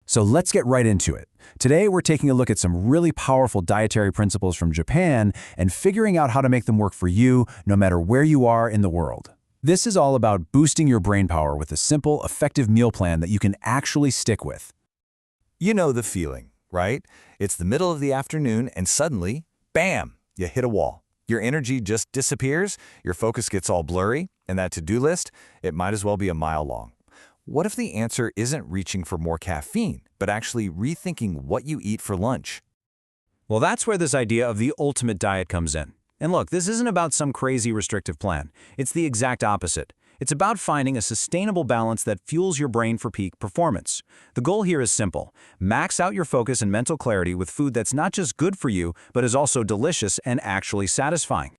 So let's get right into it. Today, we're taking a look at some really powerful dietary principles from Japan and figuring out how to make them work for you, no matter where you are in the world. This is all about boosting your brain power with a simple, effective meal plan that you can actually stick with. You know the feeling, right? It's the middle of the afternoon and suddenly, bam, you hit a wall. Your energy just disappears, your focus gets all blurry, and that to-do list, it might as well be a mile long. What if the answer isn't reaching for more caffeine, but actually rethinking what you eat for lunch? Well, that's where this idea of the ultimate diet comes in. And look, this isn't about some crazy restrictive plan. It's the exact opposite. It's about finding a sustainable balance that fuels your brain for peak performance. The goal here is simple. Max out your focus and mental clarity with food that's not just good for you, but is also delicious and actually satisfying.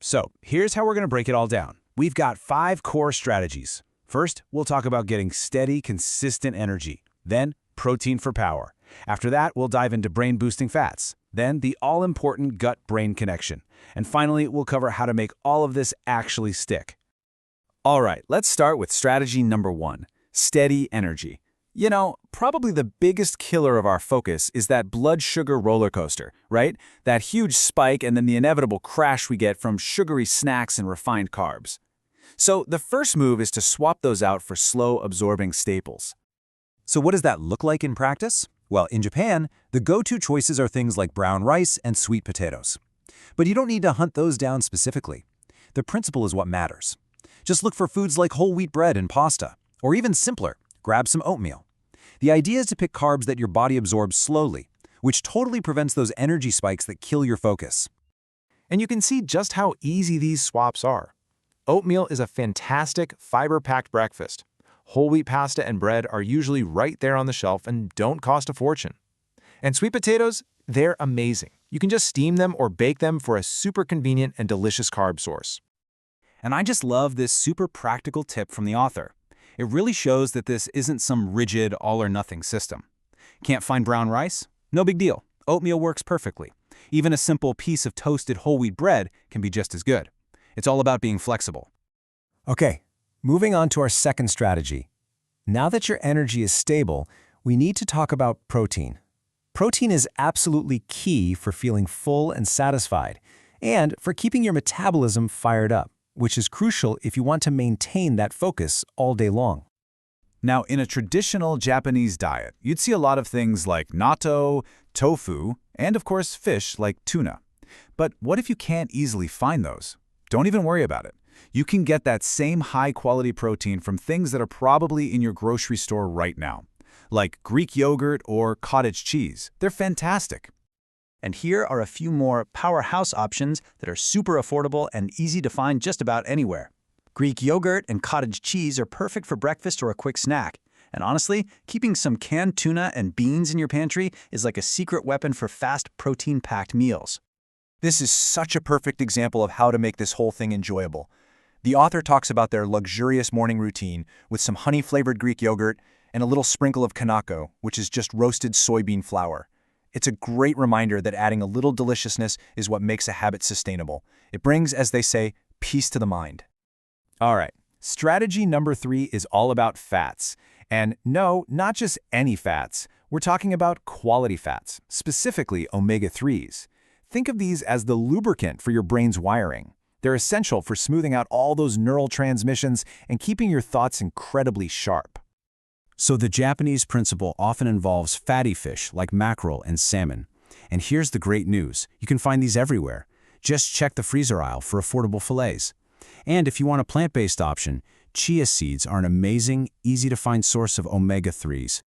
So, here's how we're going to break it all down. We've got 5 core strategies. First, we'll talk about getting steady, consistent energy. Then, protein for power. After that, we'll dive into brain-boosting fats. Then, the all-important gut-brain connection. And finally, we'll cover how to make all of this actually stick. All right, let's start with strategy number 1, steady energy. You know, probably the biggest killer of our focus is that blood sugar roller coaster, right? That huge spike and then the inevitable crash we get from sugary snacks and refined carbs. So the first move is to swap those out for slow-absorbing staples. So what does that look like in practice? Well, in Japan, the go-to choices are things like brown rice and sweet potatoes. But you don't need to hunt those down specifically. The principle is what matters. Just look for foods like whole wheat bread and pasta, or even simpler, grab some oatmeal. The idea is to pick carbs that your body absorbs slowly, which totally prevents those energy spikes that kill your focus. And you can see just how easy these swaps are. Oatmeal is a fantastic, fiber-packed breakfast. Whole wheat pasta and bread are usually right there on the shelf and don't cost a fortune. And sweet potatoes, they're amazing. You can just steam them or bake them for a super convenient and delicious carb source. And I just love this super practical tip from the author. It really shows that this isn't some rigid all-or-nothing system. Can't find brown rice? No big deal. Oatmeal works perfectly. Even a simple piece of toasted whole wheat bread can be just as good. It's all about being flexible. Okay, moving on to our second strategy. Now that your energy is stable, we need to talk about protein. Protein is absolutely key for feeling full and satisfied, and for keeping your metabolism fired up, which is crucial if you want to maintain that focus all day long. Now, in a traditional Japanese diet, you'd see a lot of things like natto, tofu, and of course fish like tuna. But what if you can't easily find those? Don't even worry about it. You can get that same high-quality protein from things that are probably in your grocery store right now, like Greek yogurt or cottage cheese. They're fantastic. And here are a few more powerhouse options that are super affordable and easy to find just about anywhere. Greek yogurt and cottage cheese are perfect for breakfast or a quick snack. And honestly, keeping some canned tuna and beans in your pantry is like a secret weapon for fast, protein-packed meals. This is such a perfect example of how to make this whole thing enjoyable. The author talks about their luxurious morning routine with some honey-flavored Greek yogurt and a little sprinkle of Kinako, which is just roasted soybean flour. It's a great reminder that adding a little deliciousness is what makes a habit sustainable. It brings, as they say, peace to the mind. All right, strategy number 3 is all about fats. And no, not just any fats. We're talking about quality fats, specifically omega-3s. Think of these as the lubricant for your brain's wiring. They're essential for smoothing out all those neural transmissions and keeping your thoughts incredibly sharp. So the Japanese principle often involves fatty fish like mackerel and salmon. And here's the great news. You can find these everywhere. Just check the freezer aisle for affordable fillets. And if you want a plant-based option, chia seeds are an amazing, easy-to-find source of omega-3s.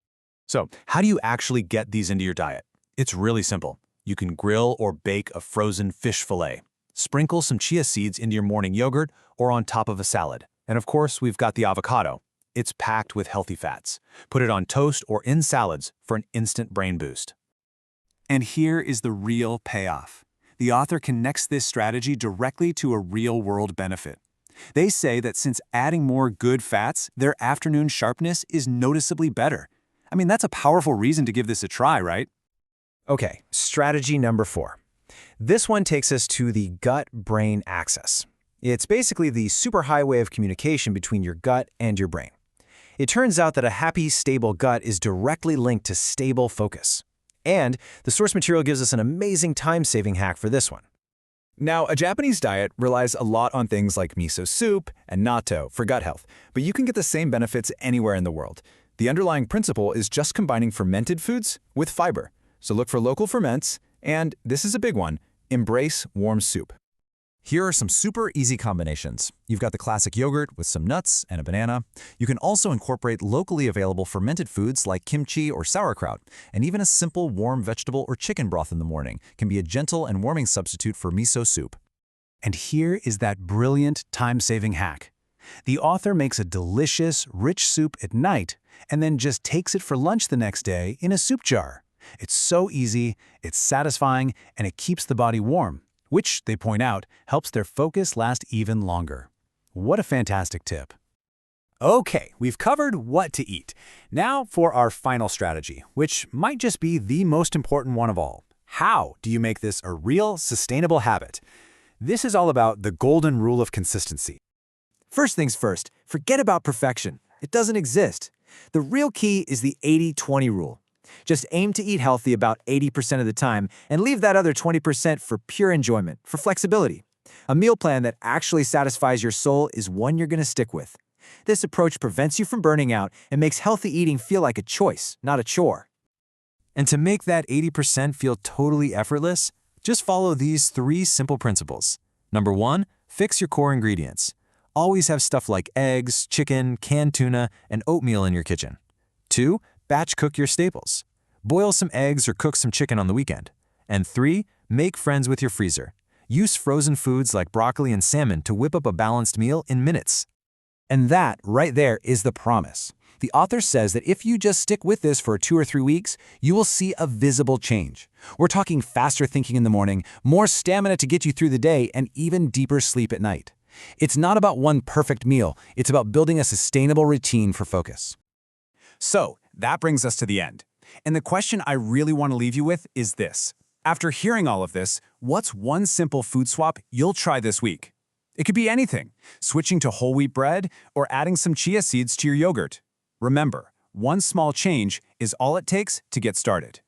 So, how do you actually get these into your diet? It's really simple. You can grill or bake a frozen fish fillet. Sprinkle some chia seeds into your morning yogurt or on top of a salad. And of course, we've got the avocado. It's packed with healthy fats. Put it on toast or in salads for an instant brain boost. And here is the real payoff. The author connects this strategy directly to a real-world benefit. They say that since adding more good fats, their afternoon sharpness is noticeably better. I mean, that's a powerful reason to give this a try, right? Okay, strategy number 4. This one takes us to the gut-brain axis. It's basically the superhighway of communication between your gut and your brain. It turns out that a happy, stable gut is directly linked to stable focus. And the source material gives us an amazing time-saving hack for this one. Now, a Japanese diet relies a lot on things like miso soup and natto for gut health, but you can get the same benefits anywhere in the world. The underlying principle is just combining fermented foods with fiber. So look for local ferments, and this is a big one, embrace warm soup. Here are some super easy combinations. You've got the classic yogurt with some nuts and a banana. You can also incorporate locally available fermented foods like kimchi or sauerkraut, and even a simple warm vegetable or chicken broth in the morning can be a gentle and warming substitute for miso soup. And here is that brilliant time-saving hack. The author makes a delicious, rich soup at night and then just takes it for lunch the next day in a soup jar. It's so easy, it's satisfying, and it keeps the body warm, which, they point out, helps their focus last even longer. What a fantastic tip. Okay, we've covered what to eat. Now for our final strategy, which might just be the most important one of all. How do you make this a real, sustainable habit? This is all about the golden rule of consistency. First things first, forget about perfection. It doesn't exist. The real key is the 80-20 rule. Just aim to eat healthy about 80% of the time and leave that other 20% for pure enjoyment, for flexibility. A meal plan that actually satisfies your soul is one you're going to stick with. This approach prevents you from burning out and makes healthy eating feel like a choice, not a chore. And to make that 80% feel totally effortless, just follow these 3 simple principles. Number 1, fix your core ingredients. Always have stuff like eggs, chicken, canned tuna, and oatmeal in your kitchen. 2, batch cook your staples. Boil some eggs or cook some chicken on the weekend. And 3, make friends with your freezer. Use frozen foods like broccoli and salmon to whip up a balanced meal in minutes. And that, right there, is the promise. The author says that if you just stick with this for 2 or 3 weeks, you will see a visible change. We're talking faster thinking in the morning, more stamina to get you through the day, and even deeper sleep at night. It's not about one perfect meal, it's about building a sustainable routine for focus. So, that brings us to the end. And the question I really want to leave you with is this. After hearing all of this, what's one simple food swap you'll try this week? It could be anything, switching to whole wheat bread or adding some chia seeds to your yogurt. Remember, one small change is all it takes to get started.